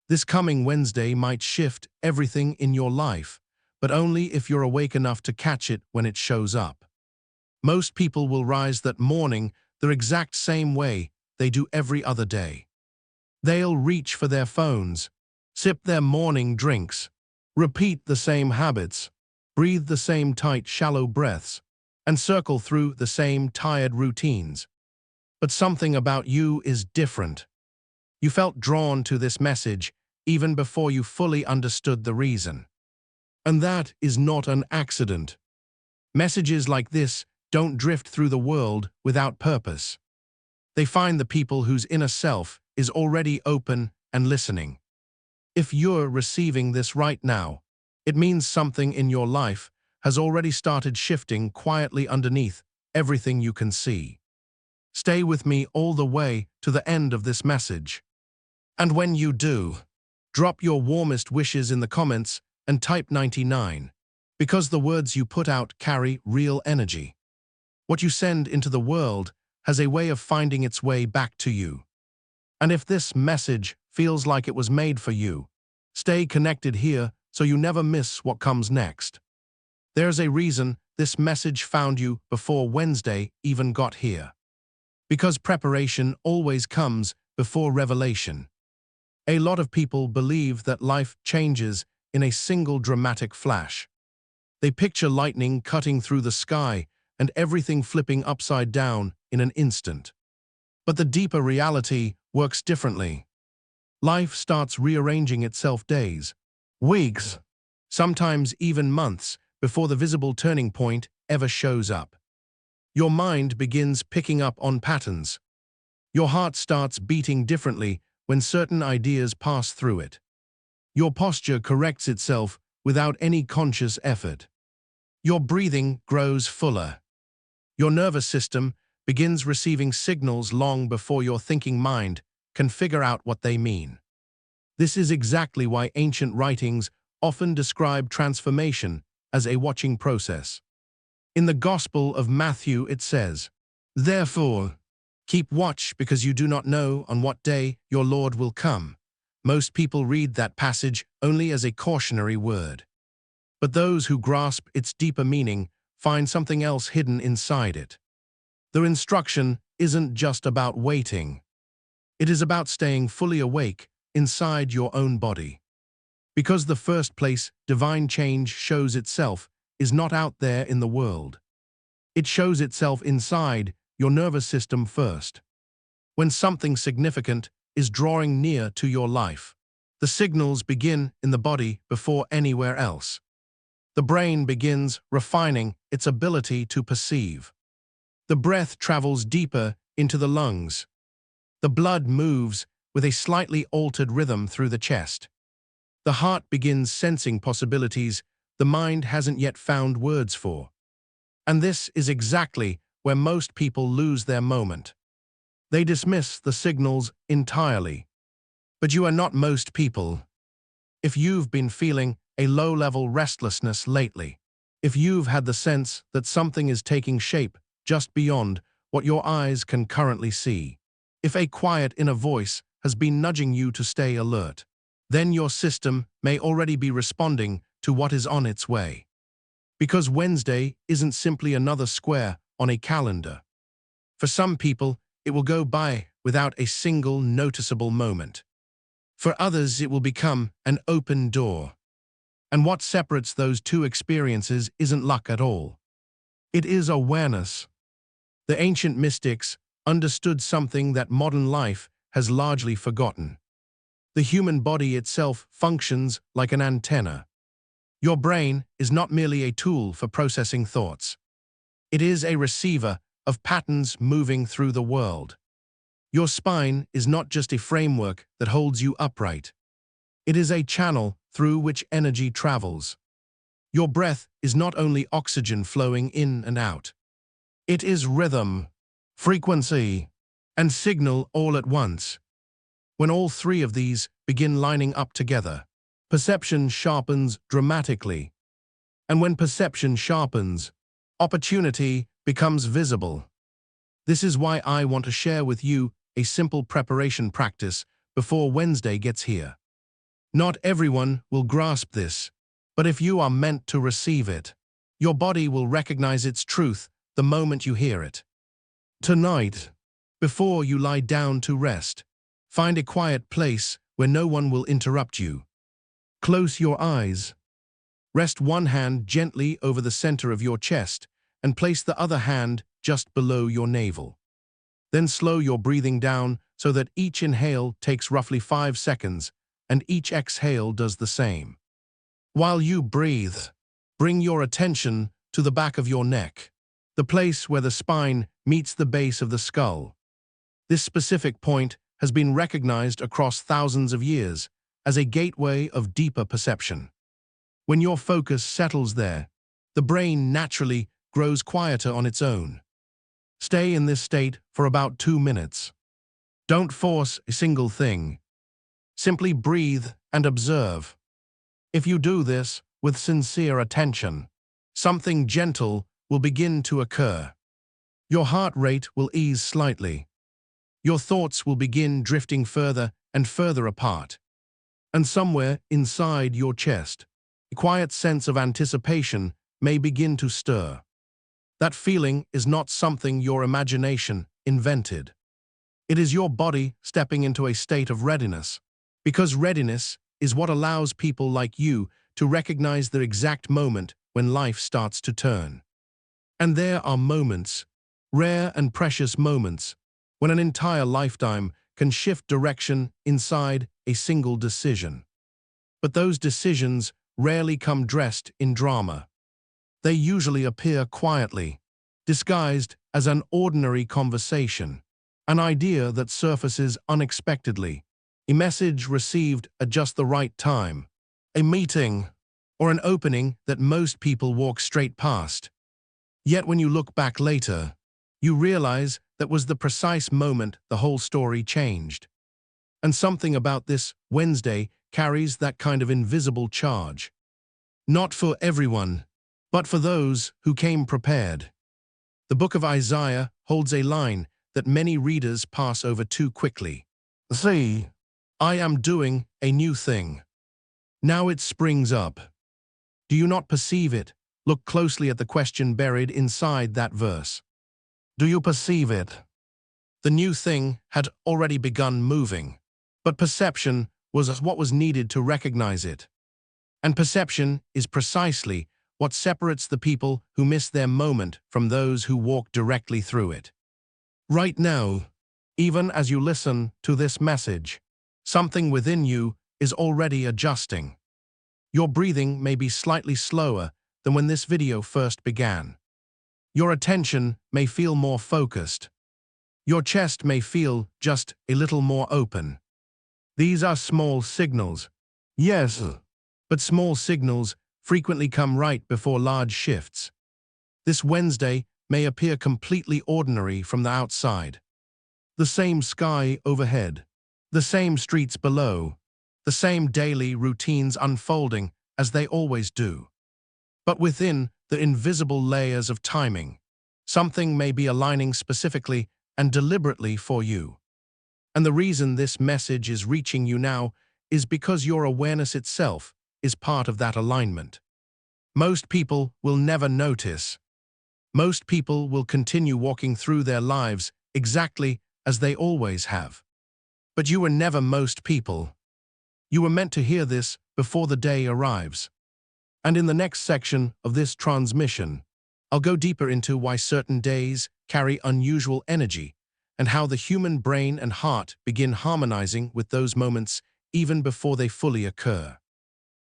This coming Wednesday might shift everything in your life, but only if you're awake enough to catch it when it shows up. Most people will rise that morning the exact same way they do every other day. They'll reach for their phones, sip their morning drinks, repeat the same habits, breathe the same tight, shallow breaths, and circle through the same tired routines. But something about you is different. You felt drawn to this message even before you fully understood the reason. And that is not an accident. Messages like this don't drift through the world without purpose. They find the people whose inner self is already open and listening. If you're receiving this right now, it means something in your life has already started shifting quietly underneath everything you can see. Stay with me all the way to the end of this message. And when you do, drop your warmest wishes in the comments and type 99, because the words you put out carry real energy. What you send into the world has a way of finding its way back to you. And if this message feels like it was made for you, stay connected here so you never miss what comes next. There's a reason this message found you before Wednesday even got here. Because preparation always comes before revelation. A lot of people believe that life changes in a single dramatic flash. They picture lightning cutting through the sky and everything flipping upside down in an instant. But the deeper reality works differently. Life starts rearranging itself days, weeks, sometimes even months before the visible turning point ever shows up. Your mind begins picking up on patterns. Your heart starts beating differently when certain ideas pass through it. Your posture corrects itself without any conscious effort. Your breathing grows fuller. Your nervous system begins receiving signals long before your thinking mind can figure out what they mean. This is exactly why ancient writings often describe transformation as a watching process. In the Gospel of Matthew it says, "Therefore, keep watch because you do not know on what day your Lord will come." Most people read that passage only as a cautionary word. But those who grasp its deeper meaning find something else hidden inside it. The instruction isn't just about waiting. It is about staying fully awake inside your own body. Because the first place divine change shows itself is not out there in the world. It shows itself inside your nervous system first. When something significant is drawing near to your life, the signals begin in the body before anywhere else. The brain begins refining its ability to perceive. The breath travels deeper into the lungs. The blood moves with a slightly altered rhythm through the chest. The heart begins sensing possibilities the mind hasn't yet found words for. And this is exactly where most people lose their moment. They dismiss the signals entirely. But you are not most people. If you've been feeling a low-level restlessness lately, if you've had the sense that something is taking shape just beyond what your eyes can currently see, if a quiet inner voice has been nudging you to stay alert, then your system may already be responding to what is on its way. Because Wednesday isn't simply another square on a calendar. For some people, it will go by without a single noticeable moment. For others, it will become an open door. And what separates those two experiences isn't luck at all. It is awareness. The ancient mystics understood something that modern life has largely forgotten. The human body itself functions like an antenna. Your brain is not merely a tool for processing thoughts. It is a receiver of patterns moving through the world. Your spine is not just a framework that holds you upright. It is a channel through which energy travels. Your breath is not only oxygen flowing in and out. It is rhythm, frequency, and signal all at once. When all three of these begin lining up together, perception sharpens dramatically. And when perception sharpens, opportunity becomes visible. This is why I want to share with you a simple preparation practice before Wednesday gets here. Not everyone will grasp this, but if you are meant to receive it, your body will recognize its truth the moment you hear it. Tonight, before you lie down to rest, find a quiet place where no one will interrupt you. Close your eyes. Rest one hand gently over the center of your chest and place the other hand just below your navel. Then slow your breathing down so that each inhale takes roughly 5 seconds and each exhale does the same. While you breathe, bring your attention to the back of your neck, the place where the spine meets the base of the skull. This specific point has been recognized across thousands of years as a gateway of deeper perception. When your focus settles there, the brain naturally grows quieter on its own. Stay in this state for about 2 minutes. Don't force a single thing. Simply breathe and observe. If you do this with sincere attention, something gentle will begin to occur. Your heart rate will ease slightly. Your thoughts will begin drifting further and further apart. And somewhere inside your chest, a quiet sense of anticipation may begin to stir. That feeling is not something your imagination invented. It is your body stepping into a state of readiness, because readiness is what allows people like you to recognize the exact moment when life starts to turn. And there are moments, rare and precious moments, when an entire lifetime can shift direction inside a single decision. But those decisions rarely come dressed in drama. They usually appear quietly, disguised as an ordinary conversation, an idea that surfaces unexpectedly, a message received at just the right time, a meeting, or an opening that most people walk straight past. Yet when you look back later, you realize that was the precise moment the whole story changed. And something about this Wednesday carries that kind of invisible charge. Not for everyone, but for those who came prepared. The book of Isaiah holds a line that many readers pass over too quickly. See, I am doing a new thing. Now it springs up. Do you not perceive it? Look closely at the question buried inside that verse. Do you perceive it? The new thing had already begun moving, but perception was what was needed to recognize it. And perception is precisely what separates the people who miss their moment from those who walk directly through it. Right now, even as you listen to this message, something within you is already adjusting. Your breathing may be slightly slower than when this video first began. Your attention may feel more focused. Your chest may feel just a little more open. These are small signals. Yes, but small signals frequently come right before large shifts. This Wednesday may appear completely ordinary from the outside. The same sky overhead, the same streets below, the same daily routines unfolding as they always do. But within the invisible layers of timing, something may be aligning specifically and deliberately for you. And the reason this message is reaching you now is because your awareness itself is part of that alignment. Most people will never notice. Most people will continue walking through their lives exactly as they always have. But you were never most people. You were meant to hear this before the day arrives. And in the next section of this transmission, I'll go deeper into why certain days carry unusual energy and how the human brain and heart begin harmonizing with those moments even before they fully occur.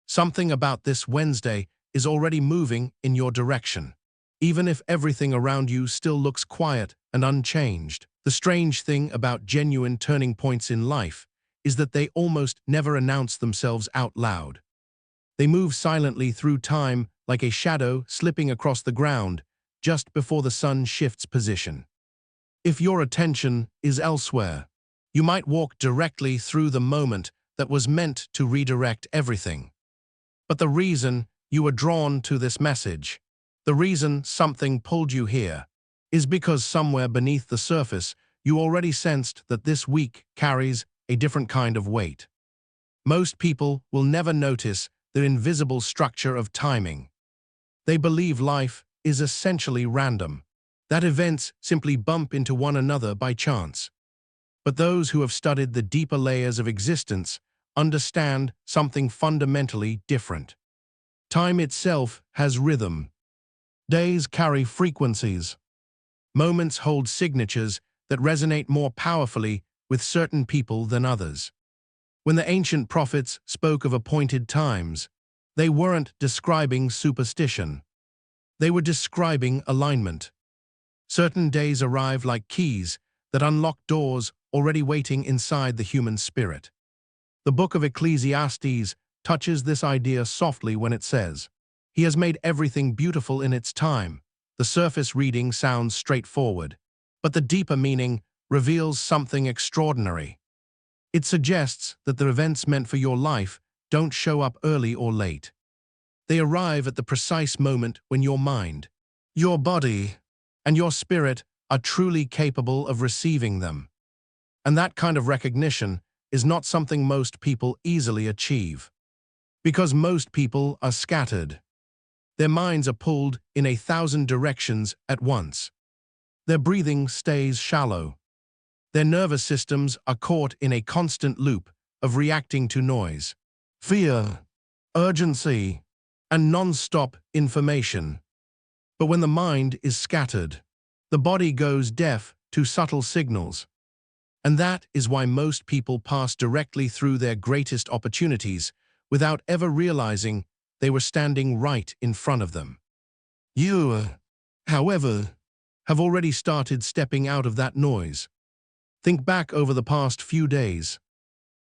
Something about this Wednesday is already moving in your direction, even if everything around you still looks quiet and unchanged. The strange thing about genuine turning points in life is that they almost never announce themselves out loud. They move silently through time like a shadow slipping across the ground just before the sun shifts position. If your attention is elsewhere, you might walk directly through the moment that was meant to redirect everything. But the reason you were drawn to this message, the reason something pulled you here, is because somewhere beneath the surface you already sensed that this week carries a different kind of weight. Most people will never notice the invisible structure of timing. They believe life is essentially random, that events simply bump into one another by chance. But those who have studied the deeper layers of existence understand something fundamentally different. Time itself has rhythm. Days carry frequencies. Moments hold signatures that resonate more powerfully with certain people than others. When the ancient prophets spoke of appointed times, they weren't describing superstition. They were describing alignment. Certain days arrive like keys that unlock doors already waiting inside the human spirit. The book of Ecclesiastes touches this idea softly when it says, "He has made everything beautiful in its time." The surface reading sounds straightforward, but the deeper meaning reveals something extraordinary. It suggests that the events meant for your life don't show up early or late. They arrive at the precise moment when your mind, your body, and your spirit are truly capable of receiving them. And that kind of recognition is not something most people easily achieve. Because most people are scattered. Their minds are pulled in 1,000 directions at once. Their breathing stays shallow. Their nervous systems are caught in a constant loop of reacting to noise, fear, urgency, and non-stop information. But when the mind is scattered, the body goes deaf to subtle signals. And that is why most people pass directly through their greatest opportunities without ever realizing they were standing right in front of them. You, however, have already started stepping out of that noise. Think back over the past few days.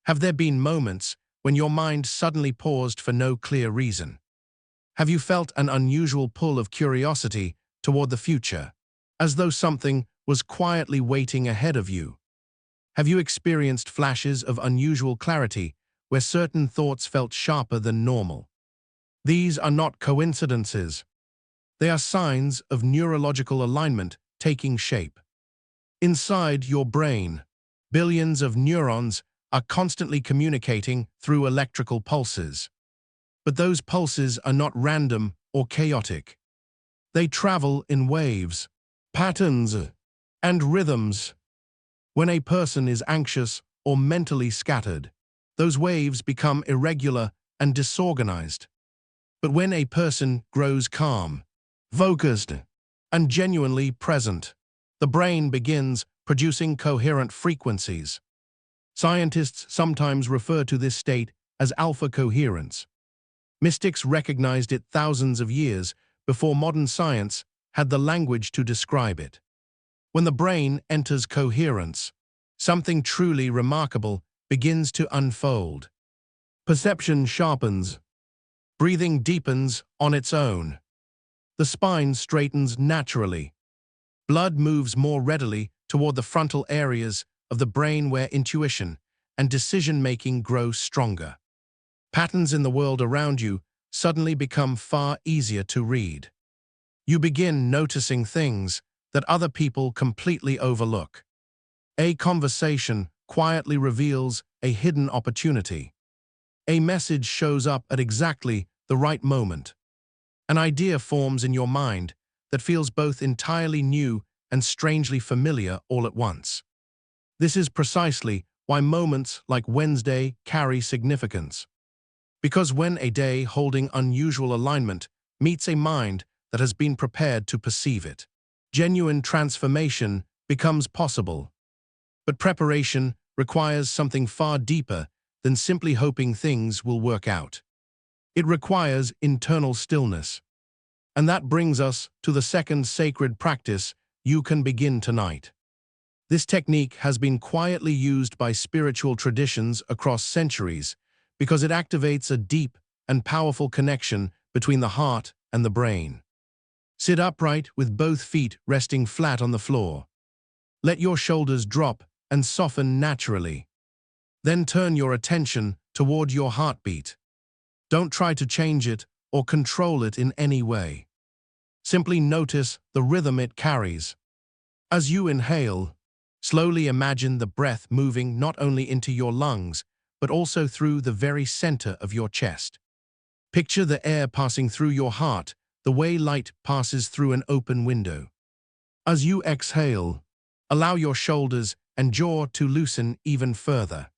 Have there been moments when your mind suddenly paused for no clear reason? Have you felt an unusual pull of curiosity toward the future, as though something was quietly waiting ahead of you? Have you experienced flashes of unusual clarity where certain thoughts felt sharper than normal? These are not coincidences. They are signs of neurological alignment taking shape. Inside your brain, billions of neurons are constantly communicating through electrical pulses. But those pulses are not random or chaotic. They travel in waves, patterns, and rhythms. When a person is anxious or mentally scattered, those waves become irregular and disorganized. But when a person grows calm, focused, and genuinely present, the brain begins producing coherent frequencies. Scientists sometimes refer to this state as alpha coherence. Mystics recognized it thousands of years before modern science had the language to describe it. When the brain enters coherence, something truly remarkable begins to unfold. Perception sharpens. Breathing deepens on its own. The spine straightens naturally. Blood moves more readily toward the frontal areas of the brain where intuition and decision-making grow stronger. Patterns in the world around you suddenly become far easier to read. You begin noticing things that other people completely overlook. A conversation quietly reveals a hidden opportunity. A message shows up at exactly the right moment. An idea forms in your mind that feels both entirely new and strangely familiar all at once. This is precisely why moments like Wednesday carry significance. Because when a day holding unusual alignment meets a mind that has been prepared to perceive it, genuine transformation becomes possible. But preparation requires something far deeper than simply hoping things will work out. It requires internal stillness. And that brings us to the second sacred practice you can begin tonight. This technique has been quietly used by spiritual traditions across centuries because it activates a deep and powerful connection between the heart and the brain. Sit upright with both feet resting flat on the floor. Let your shoulders drop and soften naturally. Then turn your attention toward your heartbeat. Don't try to change it or control it in any way. Simply notice the rhythm it carries. As you inhale, slowly imagine the breath moving not only into your lungs, but also through the very center of your chest. Picture the air passing through your heart, the way light passes through an open window. As you exhale, allow your shoulders and jaw to loosen even further.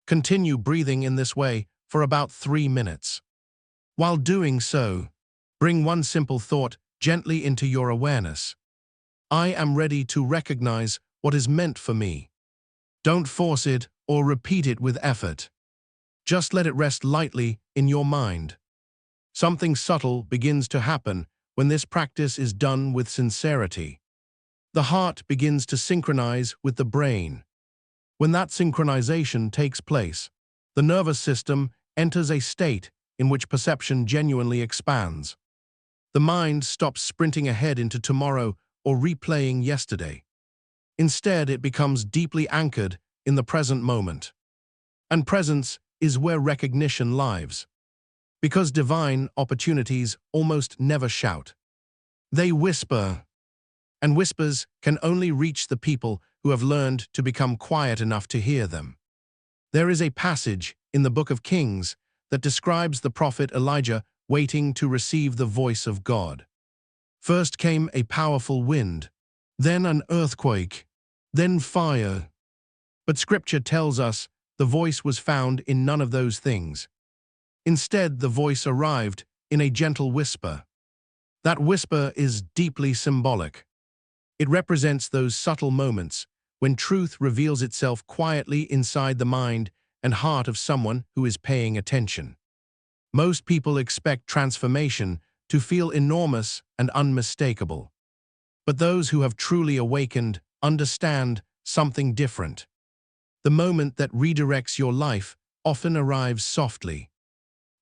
Continue breathing in this way for about 3 minutes. While doing so, bring one simple thought gently into your awareness. I am ready to recognize what is meant for me. Don't force it or repeat it with effort. Just let it rest lightly in your mind. Something subtle begins to happen when this practice is done with sincerity. The heart begins to synchronize with the brain. When that synchronization takes place, the nervous system enters a state in which perception genuinely expands. The mind stops sprinting ahead into tomorrow or replaying yesterday. Instead, it becomes deeply anchored in the present moment. And presence is where recognition lives. Because divine opportunities almost never shout. They whisper. And whispers can only reach the people who have learned to become quiet enough to hear them. There is a passage in the Book of Kings that describes the prophet Elijah waiting to receive the voice of God. First came a powerful wind, then an earthquake, then fire. But Scripture tells us the voice was found in none of those things. Instead, the voice arrived in a gentle whisper. That whisper is deeply symbolic. It represents those subtle moments when truth reveals itself quietly inside the mind and heart of someone who is paying attention. Most people expect transformation to feel enormous and unmistakable. But those who have truly awakened understand something different. The moment that redirects your life often arrives softly.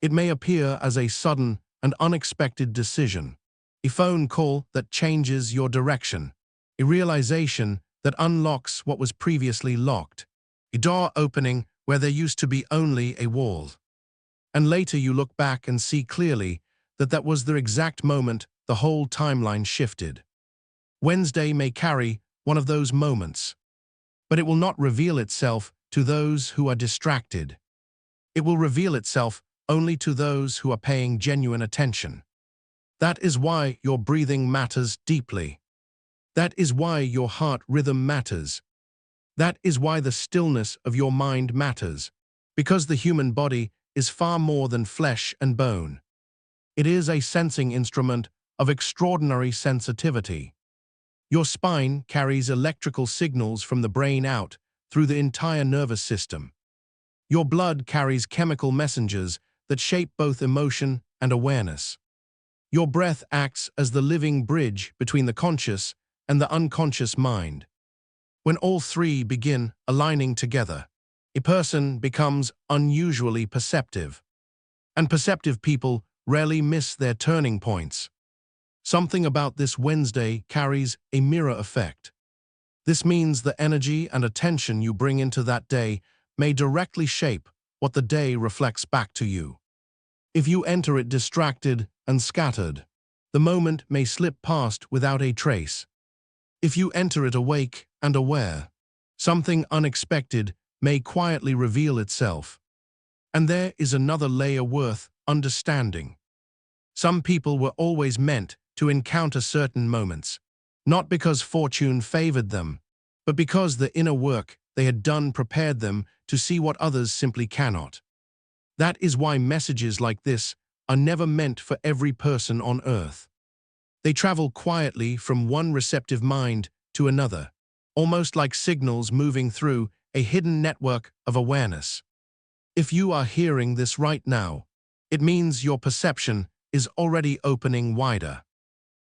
It may appear as a sudden and unexpected decision, a phone call that changes your direction, a realization that unlocks what was previously locked, a door opening where there used to be only a wall. And later you look back and see clearly that that was the exact moment the whole timeline shifted. Wednesday may carry one of those moments, but it will not reveal itself to those who are distracted. It will reveal itself only to those who are paying genuine attention. That is why your breathing matters deeply. That is why your heart rhythm matters. That is why the stillness of your mind matters, because the human body is far more than flesh and bone. It is a sensing instrument of extraordinary sensitivity. Your spine carries electrical signals from the brain out through the entire nervous system. Your blood carries chemical messengers that shape both emotion and awareness. Your breath acts as the living bridge between the conscious and the unconscious mind. When all three begin aligning together, a person becomes unusually perceptive. And perceptive people rarely miss their turning points. Something about this Wednesday carries a mirror effect. This means the energy and attention you bring into that day may directly shape what the day reflects back to you. If you enter it distracted and scattered, the moment may slip past without a trace. If you enter it awake and aware, something unexpected may quietly reveal itself. And there is another layer worth understanding. Some people were always meant to encounter certain moments, not because fortune favored them, but because the inner work they had done prepared them to see what others simply cannot. That is why messages like this are never meant for every person on earth. They travel quietly from one receptive mind to another, almost like signals moving through a hidden network of awareness. If you are hearing this right now, it means your perception is already opening wider.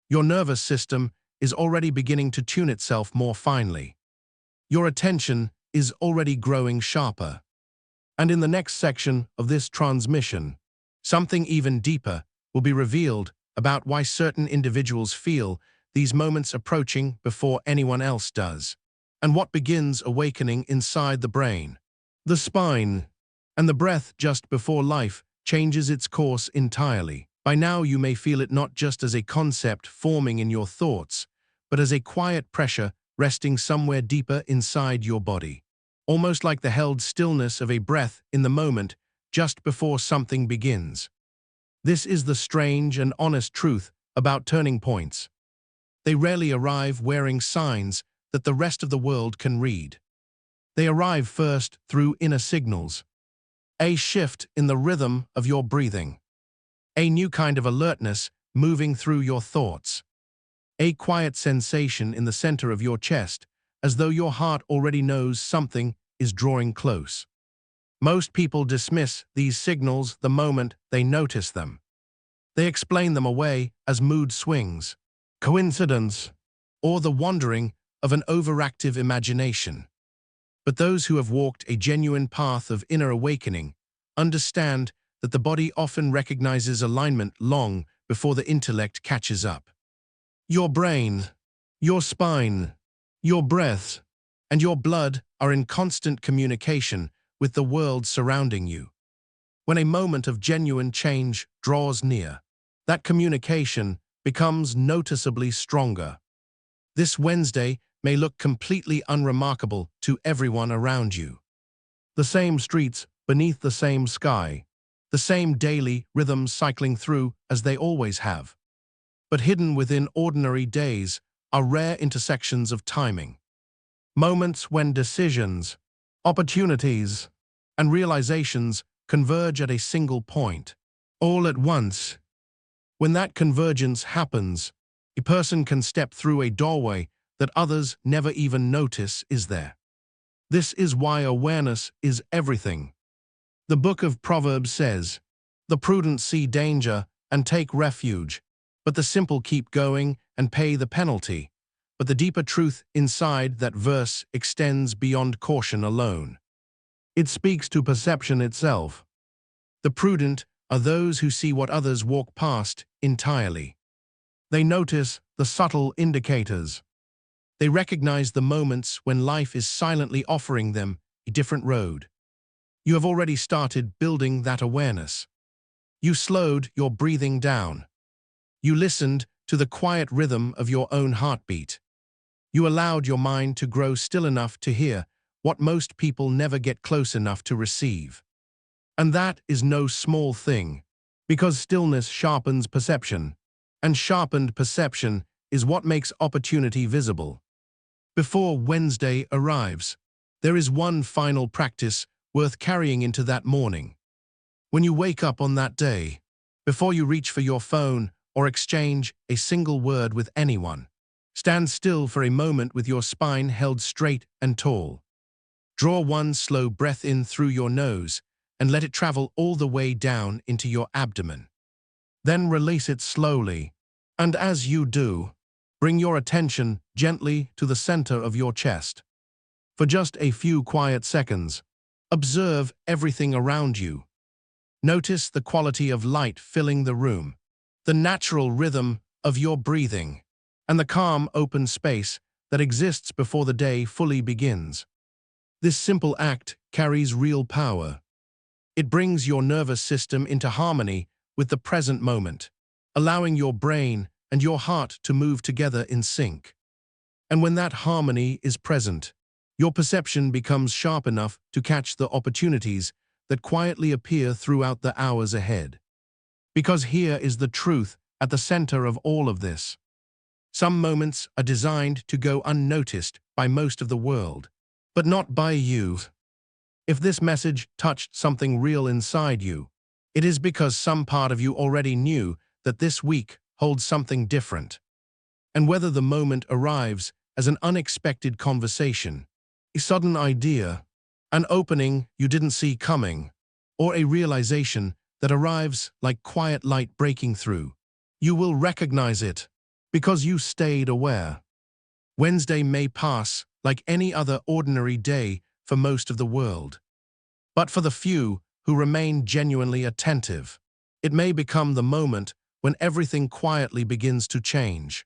Your nervous system is already beginning to tune itself more finely. Your attention is already growing sharper. And in the next section of this transmission, something even deeper will be revealed about why certain individuals feel these moments approaching before anyone else does, and what begins awakening inside the brain, the spine, and the breath just before life changes its course entirely. By now you may feel it not just as a concept forming in your thoughts, but as a quiet pressure resting somewhere deeper inside your body. almost like the held stillness of a breath in the moment just before something begins. This is the strange and honest truth about turning points. They rarely arrive wearing signs that the rest of the world can read. They arrive first through inner signals. A shift in the rhythm of your breathing. A new kind of alertness moving through your thoughts. A quiet sensation in the center of your chest, as though your heart already knows something is drawing close. Most people dismiss these signals the moment they notice them. They explain them away as mood swings, coincidence, or the wandering of an overactive imagination. But those who have walked a genuine path of inner awakening understand that the body often recognizes alignment long before the intellect catches up. Your brain, your spine, your breath, and your blood are in constant communication with the world surrounding you. When a moment of genuine change draws near, that communication becomes noticeably stronger. This Wednesday may look completely unremarkable to everyone around you. The same streets beneath the same sky, the same daily rhythms cycling through as they always have. But hidden within ordinary days are rare intersections of timing. Moments when decisions, opportunities, and realizations converge at a single point, all at once. When that convergence happens, a person can step through a doorway that others never even notice is there. This is why awareness is everything. The book of Proverbs says, "The prudent see danger and take refuge, but the simple keep going and pay the penalty." But the deeper truth inside that verse extends beyond caution alone. It speaks to perception itself. The prudent are those who see what others walk past entirely. They notice the subtle indicators. They recognize the moments when life is silently offering them a different road. You have already started building that awareness. You slowed your breathing down. You listened to the quiet rhythm of your own heartbeat. You allowed your mind to grow still enough to hear what most people never get close enough to receive. And that is no small thing, because stillness sharpens perception, and sharpened perception is what makes opportunity visible. Before Wednesday arrives, there is one final practice worth carrying into that morning. When you wake up on that day, before you reach for your phone or exchange a single word with anyone, stand still for a moment with your spine held straight and tall. Draw one slow breath in through your nose and let it travel all the way down into your abdomen. Then release it slowly, and as you do, bring your attention gently to the center of your chest. For just a few quiet seconds, observe everything around you. Notice the quality of light filling the room, the natural rhythm of your breathing, and the calm open space that exists before the day fully begins. This simple act carries real power. It brings your nervous system into harmony with the present moment, allowing your brain and your heart to move together in sync. And when that harmony is present, your perception becomes sharp enough to catch the opportunities that quietly appear throughout the hours ahead. Because here is the truth at the center of all of this. Some moments are designed to go unnoticed by most of the world, but not by you. If this message touched something real inside you, it is because some part of you already knew that this week holds something different. And whether the moment arrives as an unexpected conversation, a sudden idea, an opening you didn't see coming, or a realization that arrives like quiet light breaking through, you will recognize it because you stayed aware. Wednesday may pass like any other ordinary day for most of the world. But for the few who remain genuinely attentive, it may become the moment when everything quietly begins to change.